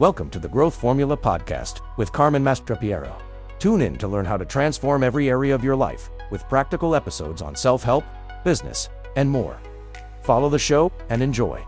Welcome to the Growth Formula Podcast with Carmen Mastropiero. Tune in to learn how to transform every area of your life with practical episodes on self-help, business, and more. Follow the show and enjoy.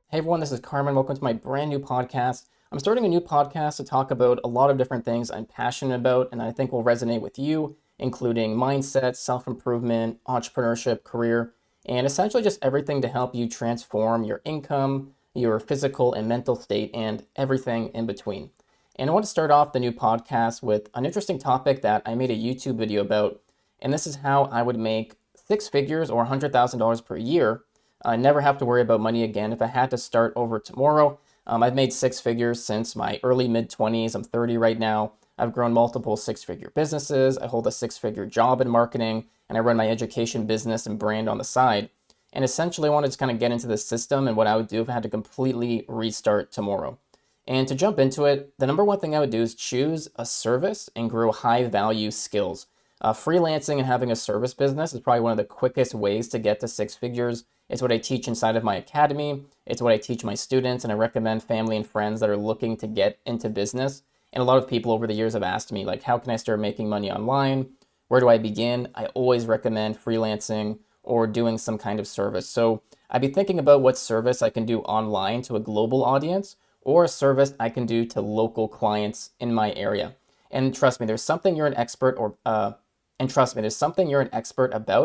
Hey everyone, this is Carmen. Welcome to my brand new podcast. I'm starting a new podcast to talk about a lot of different things I'm passionate about and I think will resonate with you, including mindset, self-improvement, entrepreneurship, career, and essentially just everything to help you transform your income, your physical and mental state, and everything in between. And I want to start off the new podcast with an interesting topic that I made a YouTube video about, and this is how I would make six figures or $100,000 per year. I never have to worry about money again. If I had to start over tomorrow, I've made six figures since my early mid-20s. I'm 30 right now. I've grown multiple six-figure businesses. I hold a six-figure job in marketing, and I run my education business and brand on the side. And essentially I wanted to kind of get into the system and what I would do if I had to completely restart tomorrow. And to jump into it, the number one thing I would do is choose a service and grow high value skills. Freelancing and having a service business is probably one of the quickest ways to get to six figures. It's what I teach inside of my academy. It's what I teach my students, and I recommend family and friends that are looking to get into business. And a lot of people over the years have asked me, like, how can I start making money online? Where do I begin? I always recommend freelancing or doing some kind of service. So I'd be thinking about what service I can do online to a global audience or a service I can do to local clients in my area. And trust me, there's something you're an expert about.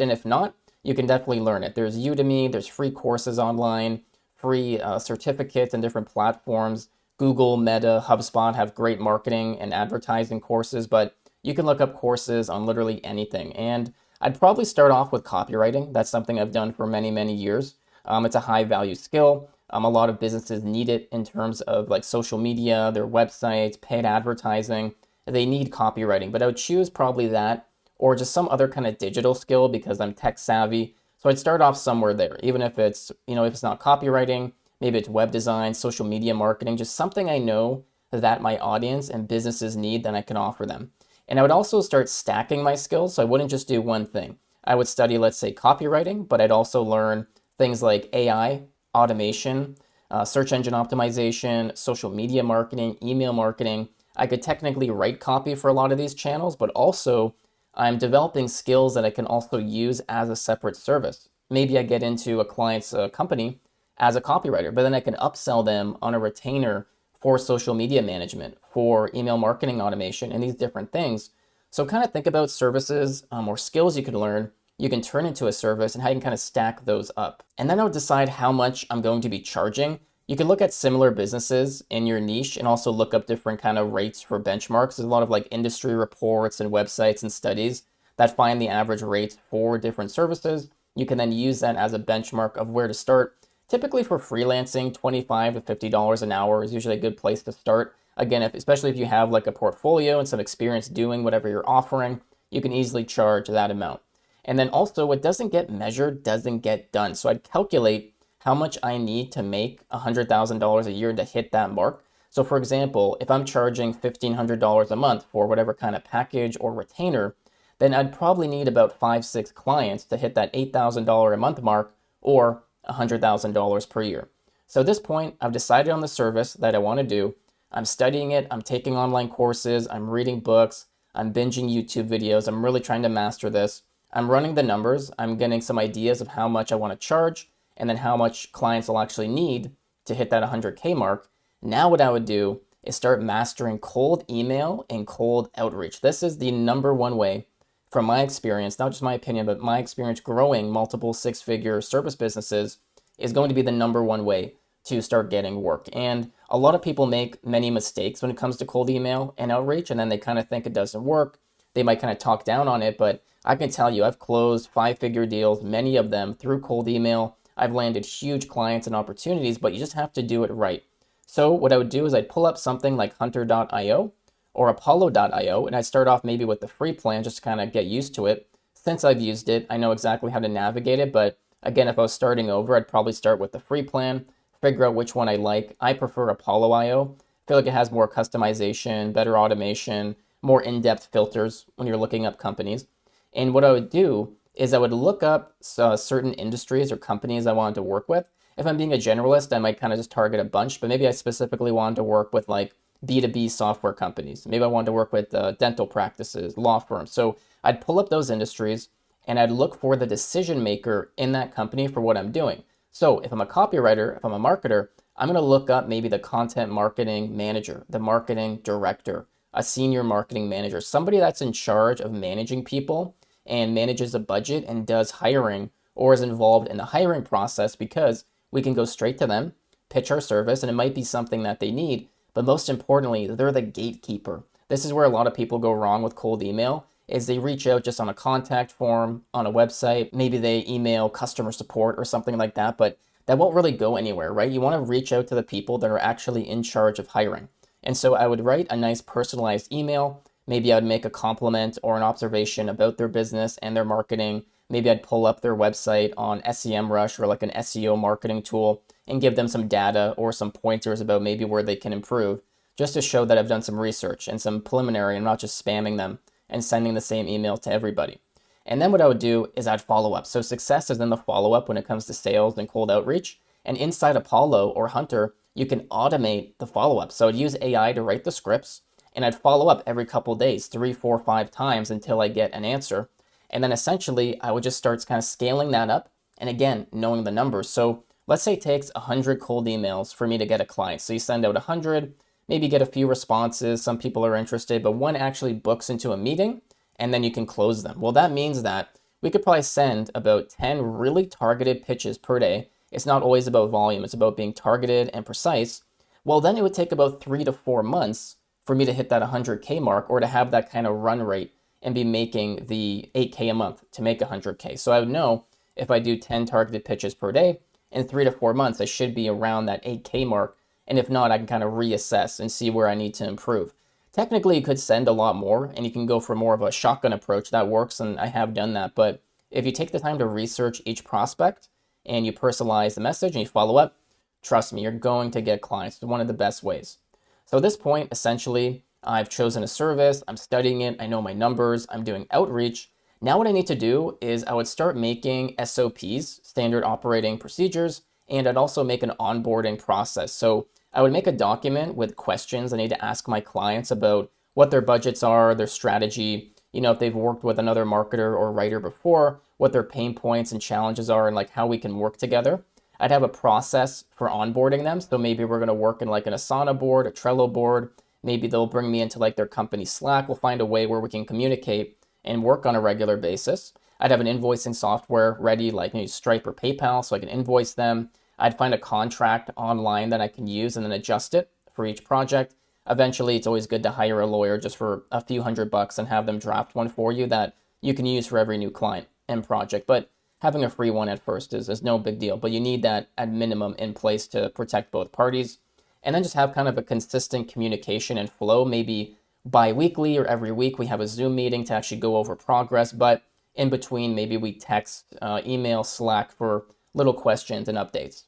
And if not, you can definitely learn it. There's Udemy, there's free courses online, free certificates and different platforms. Google, Meta, HubSpot have great marketing and advertising courses, but you can look up courses on literally anything. And I'd probably start off with copywriting. That's something I've done for many, many years. It's a high value skill. A lot of businesses need it in terms of like social media, their websites, paid advertising. They need copywriting, but I would choose probably that or just some other kind of digital skill because I'm tech savvy. So I'd start off somewhere there, even if it's, if it's not copywriting, maybe it's web design, social media marketing, just something I know that my audience and businesses need that I can offer them. And I would also start stacking my skills. So I wouldn't just do one thing. I would study, let's say, copywriting, but I'd also learn things like AI, automation, search engine optimization, social media marketing, email marketing. I could technically write copy for a lot of these channels, but also I'm developing skills that I can also use as a separate service. Maybe I get into a client's company as a copywriter, but then I can upsell them on a retainer for social media management, for email marketing automation, and these different things. So kind of think about services or skills you could learn, you can turn into a service, and how you can kind of stack those up. And then I would decide how much I'm going to be charging. You can look at similar businesses in your niche and also look up different kind of rates for benchmarks. There's a lot of like industry reports and websites and studies that find the average rates for different services. You can then use that as a benchmark of where to start. Typically for freelancing, $25 to $50 an hour is usually a good place to start. Again, especially if you have like a portfolio and some experience doing whatever you're offering, you can easily charge that amount. And then also what doesn't get measured doesn't get done. So I'd calculate how much I need to make $100,000 a year to hit that mark. So for example, if I'm charging $1,500 a month for whatever kind of package or retainer, then I'd probably need about 5-6 clients to hit that $8,000 a month mark or $100,000 per year. So at this point, I've decided on the service that I want to do. I'm studying it. I'm taking online courses. I'm reading books. I'm binging YouTube videos. I'm really trying to master this. I'm running the numbers. I'm getting some ideas of how much I want to charge and then how much clients will actually need to hit that 100K mark. Now what I would do is start mastering cold email and cold outreach. This is the number one way, from my experience, not just my opinion, but my experience growing multiple six-figure service businesses, is going to be the number one way to start getting work. And a lot of people make many mistakes when it comes to cold email and outreach, and then they kind of think it doesn't work. They might kind of talk down on it, but I can tell you I've closed 5-figure deals, many of them through cold email. I've landed huge clients and opportunities, but you just have to do it right. So what I would do is I'd pull up something like hunter.io or apollo.io, and I'd start off maybe with the free plan just to kind of get used to it. Since I've used it, I know exactly how to navigate it, but again, if I was starting over, I'd probably start with the free plan, figure out which one I like. I prefer Apollo.io. I feel like it has more customization, better automation, more in-depth filters when you're looking up companies. And what I would do is I would look up certain industries or companies I wanted to work with, If I'm being a generalist, I might kind of just target a bunch, but maybe I specifically wanted to work with like B2B software companies. Maybe I wanted to work with dental practices, law firms. So I'd pull up those industries and I'd look for the decision maker in that company for what I'm doing. So if I'm a copywriter, if I'm a marketer, I'm going to look up maybe the content marketing manager, the marketing director, a senior marketing manager, somebody that's in charge of managing people and manages a budget and does hiring or is involved in the hiring process, because we can go straight to them, pitch our service, and it might be something that they need. But most importantly, they're the gatekeeper. This is where a lot of people go wrong with cold email, is they reach out just on a contact form, on a website. Maybe they email customer support or something like that, but that won't really go anywhere, right? You want to reach out to the people that are actually in charge of hiring. And so I would write a nice personalized email. Maybe I would make a compliment or an observation about their business and their marketing. Maybe I'd pull up their website on SEMrush or like an SEO marketing tool and give them some data or some pointers about maybe where they can improve, just to show that I've done some research and some preliminary and not just spamming them and sending the same email to everybody. And then what I would do is I'd follow up. So success is in the follow up when it comes to sales and cold outreach. And inside Apollo or Hunter, you can automate the follow up. So I'd use AI to write the scripts, and I'd follow up every couple of days, 3, 4, 5 times until I get an answer. And then essentially I would just start kind of scaling that up. And again, knowing the numbers. So let's say it takes 100 cold emails for me to get a client. So you send out 100, maybe get a few responses. Some people are interested, but one actually books into a meeting, and then you can close them. Well, that means that we could probably send about 10 really targeted pitches per day. It's not always about volume. It's about being targeted and precise. Well, then it would take about 3 to 4 months for me to hit that 100K mark, or to have that kind of run rate and be making the 8K a month to make 100K. So I would know if I do 10 targeted pitches per day, in 3 to 4 months, I should be around that 8K mark. And if not, I can kind of reassess and see where I need to improve. Technically, you could send a lot more and you can go for more of a shotgun approach. That works, and I have done that. But if you take the time to research each prospect and you personalize the message and you follow up, trust me, you're going to get clients. It's one of the best ways. So at this point, essentially, I've chosen a service, I'm studying it, I know my numbers, I'm doing outreach. Now what I need to do is I would start making SOPs, standard operating procedures, and I'd also make an onboarding process. So I would make a document with questions I need to ask my clients about what their budgets are, their strategy, if they've worked with another marketer or writer before, what their pain points and challenges are, and like how we can work together. I'd have a process for onboarding them. So maybe we're going to work in like an Asana board, a Trello board. Maybe they'll bring me into like their company Slack. We'll find a way where we can communicate and work on a regular basis. I'd have an invoicing software ready, like maybe Stripe or PayPal, so I can invoice them. I'd find a contract online that I can use and then adjust it for each project. Eventually, it's always good to hire a lawyer just for a few $100 and have them draft one for you that you can use for every new client and project. But having a free one at first is no big deal, but you need that at minimum in place to protect both parties. And then just have kind of a consistent communication and flow. Maybe bi-weekly or every week we have a Zoom meeting to actually go over progress, but in between maybe we text, email, Slack for little questions and updates.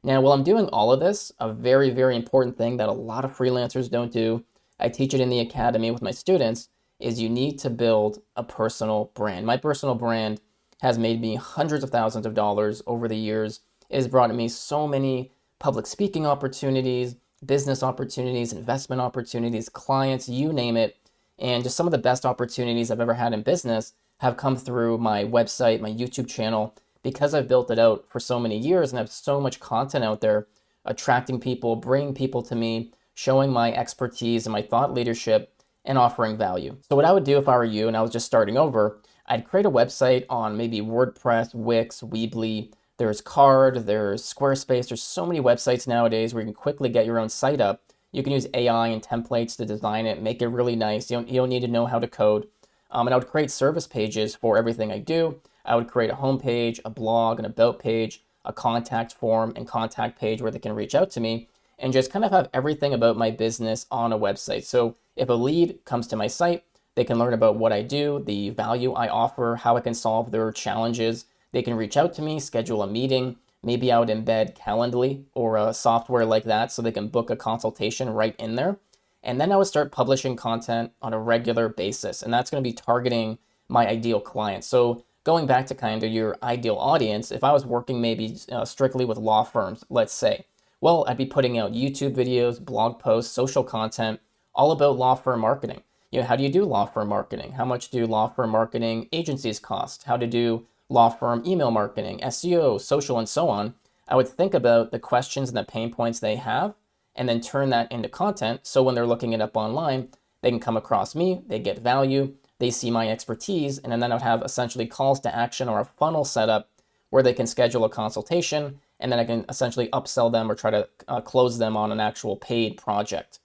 Now, while I'm doing all of this, a very, very important thing that a lot of freelancers don't do, I teach it in the academy with my students, is you need to build a personal brand. My personal brand has made me hundreds of thousands of dollars over the years. It has brought me so many public speaking opportunities, business opportunities, investment opportunities, clients, you name it. And just some of the best opportunities I've ever had in business have come through my website, my YouTube channel, because I've built it out for so many years and I have so much content out there, attracting people, bringing people to me, showing my expertise and my thought leadership, and offering value. So what I would do if I were you and I was just starting over, I'd create a website on maybe WordPress, Wix, Weebly. There's Card, there's Squarespace. There's so many websites nowadays where you can quickly get your own site up. You can use AI and templates to design it, make it really nice. You don't need to know how to code. And I would create service pages for everything I do. I would create a homepage, a blog, an about page, a contact form and contact page where they can reach out to me, and just kind of have everything about my business on a website. So if a lead comes to my site, they can learn about what I do, the value I offer, how I can solve their challenges. They can reach out to me, schedule a meeting. Maybe I would embed Calendly or a software like that so they can book a consultation right in there. And then I would start publishing content on a regular basis. And that's going to be targeting my ideal client. So going back to kind of your ideal audience, if I was working maybe strictly with law firms, let's say, well, I'd be putting out YouTube videos, blog posts, social content, all about law firm marketing. How do you do law firm marketing? How much do law firm marketing agencies cost? How to do law firm email marketing, SEO, social, and so on. I would think about the questions and the pain points they have, and then turn that into content. So when they're looking it up online, they can come across me, they get value, they see my expertise, and then I would have essentially calls to action or a funnel set up where they can schedule a consultation, and then I can essentially upsell them or try to close them on an actual paid project.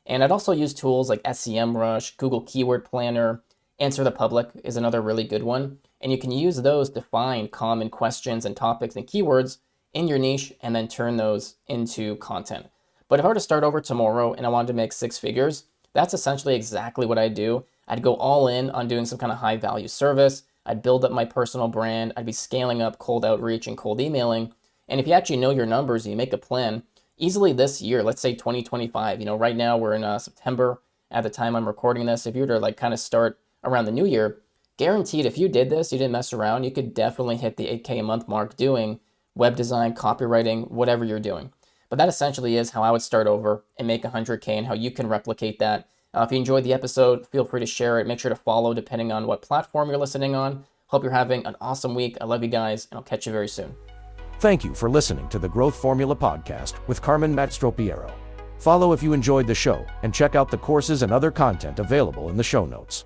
And I'd also use tools like SEMrush, Google Keyword Planner, Answer the Public is another really good one. And you can use those to find common questions and topics and keywords in your niche and then turn those into content. But if I were to start over tomorrow and I wanted to make 6 figures, that's essentially exactly what I do. I'd go all in on doing some kind of high value service. I'd build up my personal brand. I'd be scaling up cold outreach and cold emailing. And if you actually know your numbers and you make a plan, easily this year, let's say 2025, right now we're in September at the time I'm recording this. If you were to kind of start around the new year, guaranteed if you did this, you didn't mess around, you could definitely hit the 8K a month mark doing web design, copywriting, whatever you're doing. But that essentially is how I would start over and make 100K and how you can replicate that. If you enjoyed the episode, feel free to share it. Make sure to follow depending on what platform you're listening on. Hope you're having an awesome week. I love you guys, and I'll catch you very soon. Thank you for listening to the Growth Formula Podcast with Carmen Mastropiero. Follow if you enjoyed the show, and check out the courses and other content available in the show notes.